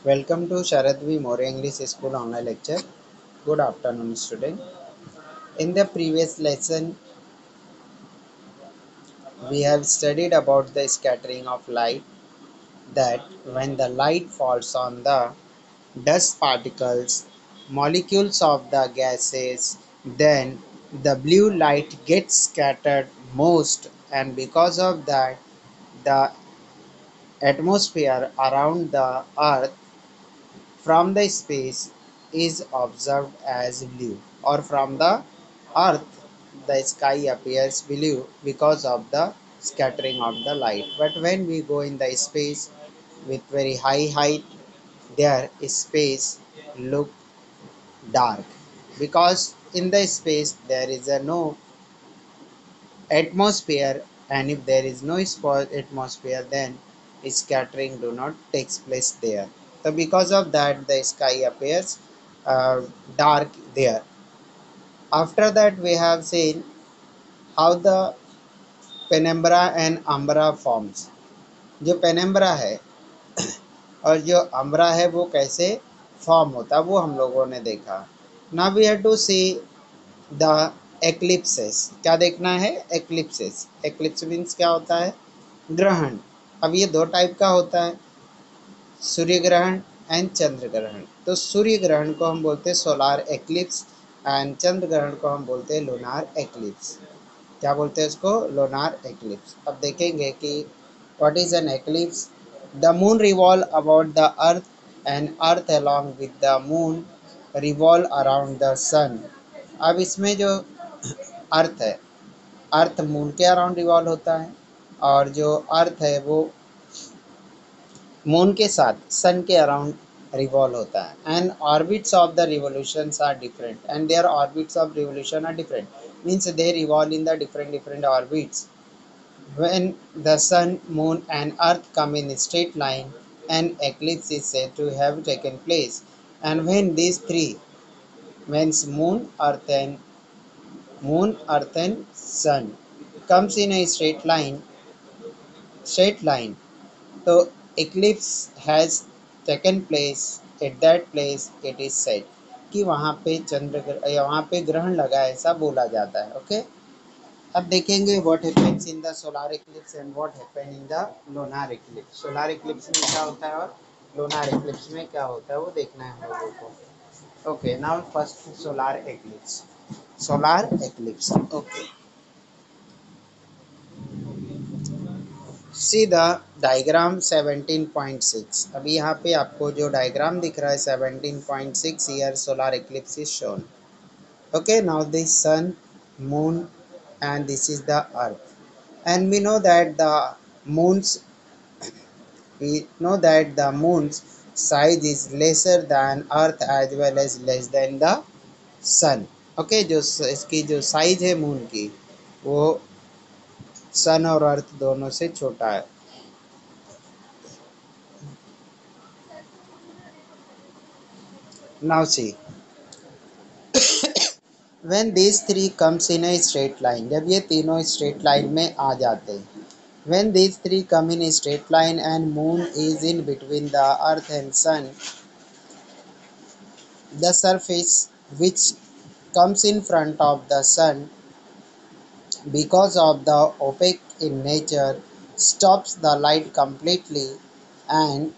Welcome to Sharad V. More English School online lecture. Good afternoon, student. In the previous lesson, we have studied about the scattering of light. That when the light falls on the dust particles, molecules of the gases, then the blue light gets scattered most, and because of that, the atmosphere around the earth from the space is observed as blue, or from the earth the sky appears blue because of the scattering of the light. But when we go in the space with very high height, their space look dark, because in the space there is a no atmosphere, and if there is no atmosphere, then scattering do not takes place there. So because of that the sky appears dark there. After that we have seen how the penumbra and umbra forms. जो penumbra है और जो umbra है वो कैसे form होता है वो हम लोगों ने देखा. Now we have to see the eclipses. क्या देखना है? एक्लिप्सेस. एक्लिप्स मीन्स क्या होता है? ग्रहण. अब ये दो टाइप का होता है, सूर्य ग्रहण एंड चंद्र ग्रहण. तो सूर्य ग्रहण को हम बोलते हैं सोलार एक्लिप्स, एंड चंद्र ग्रहण को हम बोलते हैं लूनार एक्लिप्स. क्या बोलते हैं इसको? Lunar eclipse. अब देखेंगे कि what is an eclipse. The moon revolve about the earth and earth along with the moon revolve around the sun. अब इसमें जो अर्थ है, अर्थ मून के अराउंड रिवॉल्व होता है, और जो अर्थ है वो मून के साथ सन के अराउंड रिवॉल्व होता है. And orbits of the revolutions are different, and their orbits of revolution are different. Means they revolve in the different different orbits. When the sun, moon and earth come in a straight line, an eclipse is said to have taken place. And when these three, means moon, earth and sun, comes in a straight line, so eclipse has taken place. At that place it is said कि वहाँ पे वहाँ पे ग्रहण लगा, ऐसा बोला जाता है. ओके. अब देखेंगे what happens in the solar Eclipse and what happen in the lunar Eclipse. Solar Eclipse में क्या होता है और लूनार इक्लिप्स में क्या होता है वो देखना है हम लोगों को. Okay. Now first solar Eclipse. Solar Eclipse. Okay. See the diagram 17.6. अभी यहाँ पे आपको जो डायग्राम दिख रहा है 17.6, year solar eclipse is shown. Okay. Now this sun, moon and this is the earth, and moon's we know that the moon's size is lesser than earth as well as less than the sun. okay. जो इसकी जो size है moon की वो सन और अर्थ दोनों से छोटा है. now see, when these three comes in a straight line, जब ये तीनों स्ट्रेट लाइन में आ जाते हैं. When these three come in a straight line and moon is in between the earth and sun, the surface which comes in front of the sun, because of the opaque in nature, stops the light completely, and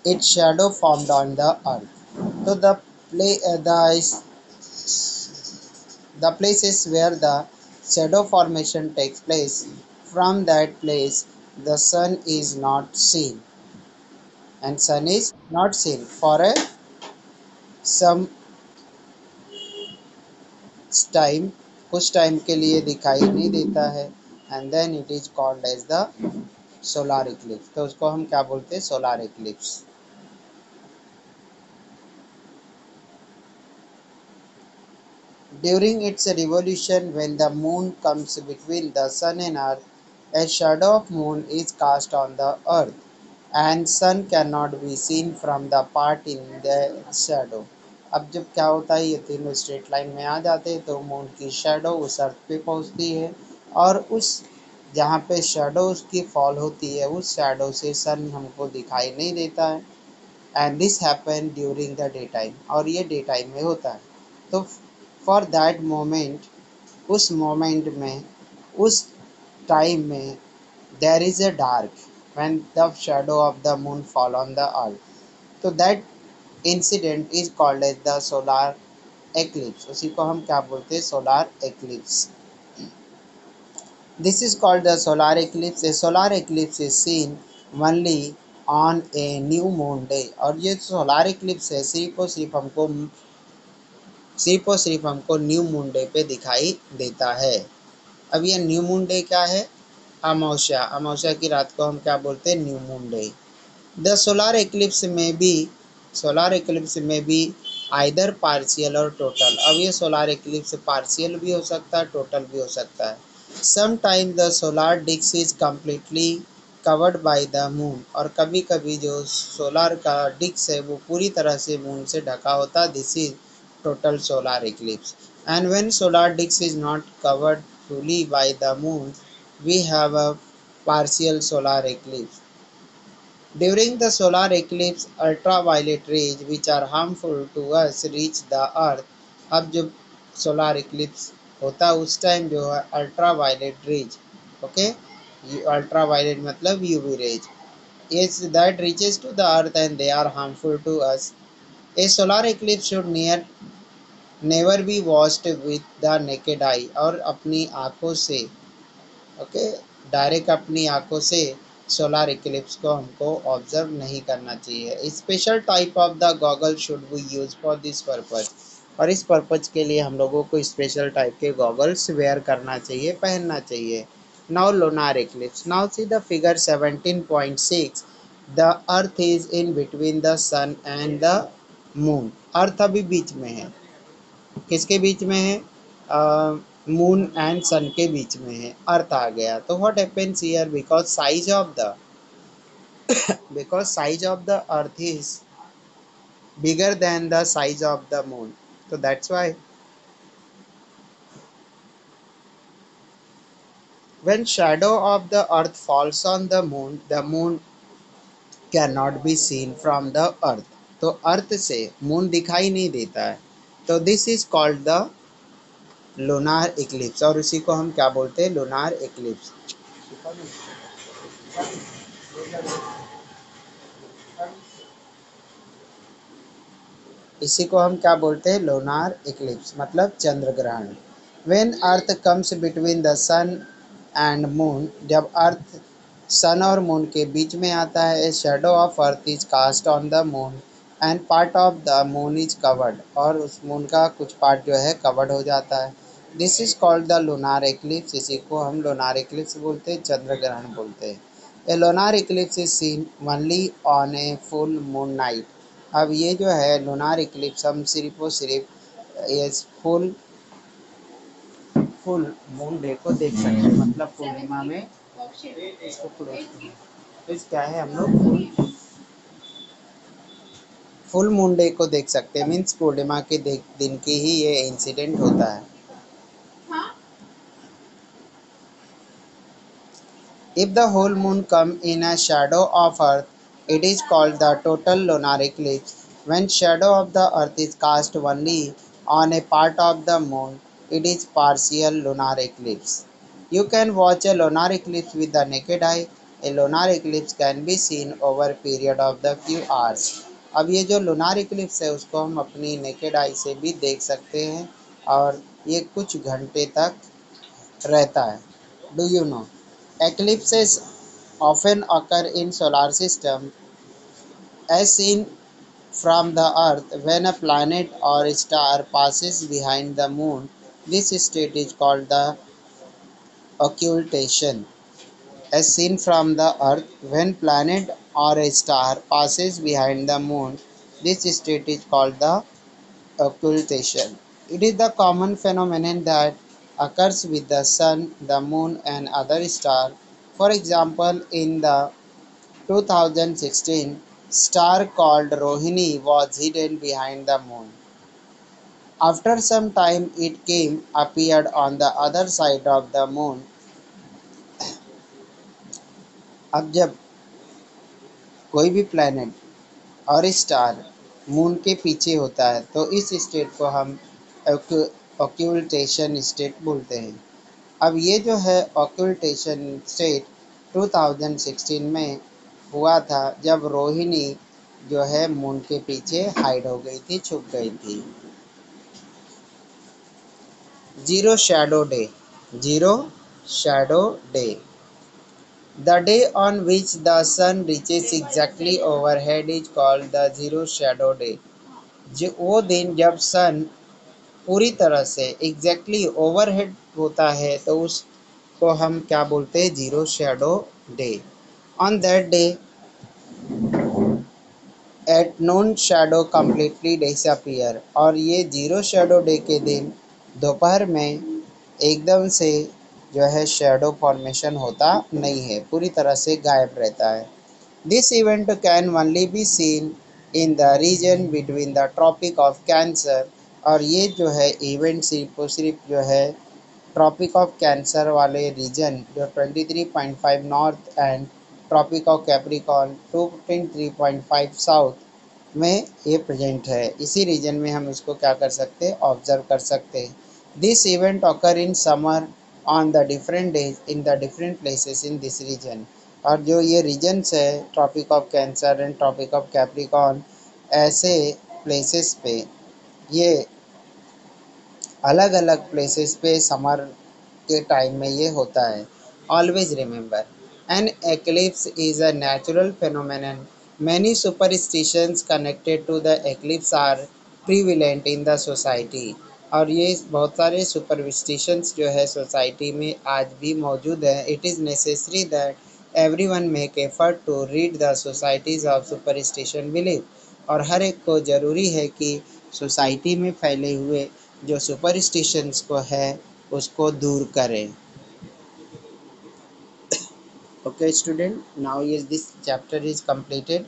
its shadow formed on the earth. So the places where the shadow formation takes place, from that place the sun is not seen, and sun is not seen for a some time. कुछ time के लिए दिखाई नहीं देता है, and then it is called as the solar eclipse. तो उसको हम क्या बोलते हैं? Solar eclipse. During its revolution when the moon comes between the sun and earth, a shadow of moon is cast on the earth, and sun cannot be seen from the part in the shadow. अब जब क्या होता है, ये तीनों straight line में आ जाते हैं तो मून की शेडो उस अर्थ पे पहुंचती है, और उस जहाँ पे शेडो उसकी फॉल होती है उस शेडो से सन हमको दिखाई नहीं देता है. And this happen during the day time, और ये डे टाइम में होता है। तो फॉर दैट मोमेंट, उस मोमेंट में, उस टाइम में, there is a dark when the shadow of the moon fall on the earth. तो that incident is called as the solar eclipse. उसी को हम क्या बोलते हैं? Solar eclipse. This is called the solar eclipse. A solar eclipse is seen only on a new moon day। और ये solar Eclipse है सिर्फ और सिर्फ हमको न्यू मून डे पे दिखाई देता है। अब ये न्यू मून डे क्या है? अमावस्या। अमावस्या की रात को हम क्या बोलते हैं? New moon day. The solar Eclipse में भी आइदर पार्शियल और टोटल। अब ये सोलार इक्लिप्स पार्शियल भी हो सकता है, टोटल भी हो सकता है। Sometime the solar disc is completely covered by the moon. और कभी कभी जो सोलार का डिस्क है वो पूरी तरह से मून से ढका होता है। This is total solar eclipse. And when solar disc is not covered fully by the moon, we have a partial solar eclipse. During the solar eclipse, ultraviolet rays which are harmful to us reach the earth। अब जब solar Eclipse होता है उस time जो है ultraviolet rays, okay, ultraviolet मतलब UV rays, yes, that reaches to the earth and they are harmful to us। A solar eclipse should never be watched with the naked eye। और अपनी आँखों से, ओके, डायरेक्ट अपनी आंखों से solar Eclipse को हमको ऑब्जर्व नहीं करना चाहिए। Special type of the goggle should be use for this purpose. और इस पर्पज के लिए हम लोगों को स्पेशल टाइप के गॉगल्स वेयर करना चाहिए, पहनना चाहिए। Now lunar eclipse. Now see the figure 17.6। The earth is in between the sun and the moon. Earth अभी बीच में है। किसके बीच में है? मून एंड सन के बीच में है, अर्थ आ गया। तो what happens here? Because size of the earth is bigger than the size of the moon. तो that's why when shadow of the earth falls on the moon can not be seen from the earth. तो earth से moon दिखाई नहीं देता है। तो this is called the lunar eclipse. और इसी को हम क्या बोलते हैं? Lunar eclipse. इसी को हम क्या बोलते हैं? लूनार इक्लिप्स मतलब चंद्र ग्रहण। When earth comes between the sun and moon, जब अर्थ सन और मून के बीच में आता है, a shadow of earth is cast on the moon and part of the moon is covered. और उस मून का कुछ पार्ट जो है कवर्ड हो जाता है। This is called the lunar eclipse. इसी को हम लूनार इक्लिप्स बोलते हैं, चंद्र ग्रहण बोलते हैं। A lunar eclipse is seen only on a full moon night. अब ये जो है लूनार इक्लिप्स हम सिर्फ और सिर्फ ये फुल मून डे को देख सकते हैं, मतलब पूर्णिमा में। इसको क्लोज तो इस क्या है, हम लोग फुल मून डे को देख सकते हैं, मीन्स पूर्णिमा के दिन की ही ये इंसिडेंट होता है। If the whole moon come in a shadow of earth, it is called the total lunar eclipse. When shadow of the earth is cast only on a part of the moon, it is partial lunar eclipse. You can watch a lunar eclipse with the naked eye. A lunar eclipse can be seen over a period of the few hours। अब ये जो lunar eclipse है उसको हम अपनी naked eye से भी देख सकते हैं और ये कुछ घंटे तक रहता है। Do you know? Eclipses often occur in solar system as seen from the earth when a planet or star passes behind the moon. This state is called the occultation। As seen from the earth when planet or a star passes behind the moon, this state is called the occultation। It is the common phenomenon that occurs with the sun, the moon, and other stars. For example, in the 2016 star called Rohini was hidden behind the moon. After some time, it came appeared on the other side of the moon। अब जब कोई भी planet और star moon के पीछे होता है, तो इस स्टेट को हम ऑक्यूल्टेशन स्टेट बोलते हैं। अब ये जो है ऑक्यूल्टेशन स्टेट 2016 में हुआ था, जब रोहिणी जो है मून के पीछे हाइड हो गई थी, छुप गई थी। Zero shadow day. Zero shadow day, the day on which the sun reaches exactly overhead is called the zero shadow day। जो वो दिन जब सन पूरी तरह से एग्जैक्टली ओवरहेड होता है, तो उसको हम क्या बोलते हैं, zero shadow day. On that day at known shadow completely disappear. और ये जीरो शैडो डे के दिन दोपहर में एकदम से जो है शैडो फॉर्मेशन होता नहीं है, पूरी तरह से गायब रहता है। This event can only be seen in the region between the Tropic of Cancer. और ये जो है इवेंट सिर्फ जो है ट्रॉपिक ऑफ कैंसर वाले रीजन, जो 23.5 north and Tropic of Capricorn 23.5 south में ये प्रेजेंट है। इसी रीजन में हम इसको क्या कर सकते हैं, ऑब्जर्व कर सकते हैं। This event occur in summer on the different days in the different places in this region. और जो ये रीजन्स है Tropic of Cancer and Tropic of Capricorn, ऐसे प्लेसेस पे ये अलग अलग प्लेसेस पे समर के टाइम में ये होता है। Always remember, an eclipse is a natural phenomenon. Many superstitions connected to the eclipse are prevalent in the society. और ये बहुत सारे सुपरस्टिशंस जो है सोसाइटी में आज भी मौजूद है। It is necessary that every one make effort to read the societies of superstition believe. और हर एक को ज़रूरी है कि सोसाइटी में फैले हुए जो सुपरस्टिशंस को है उसको दूर करें। Okay student, now is this chapter is completed।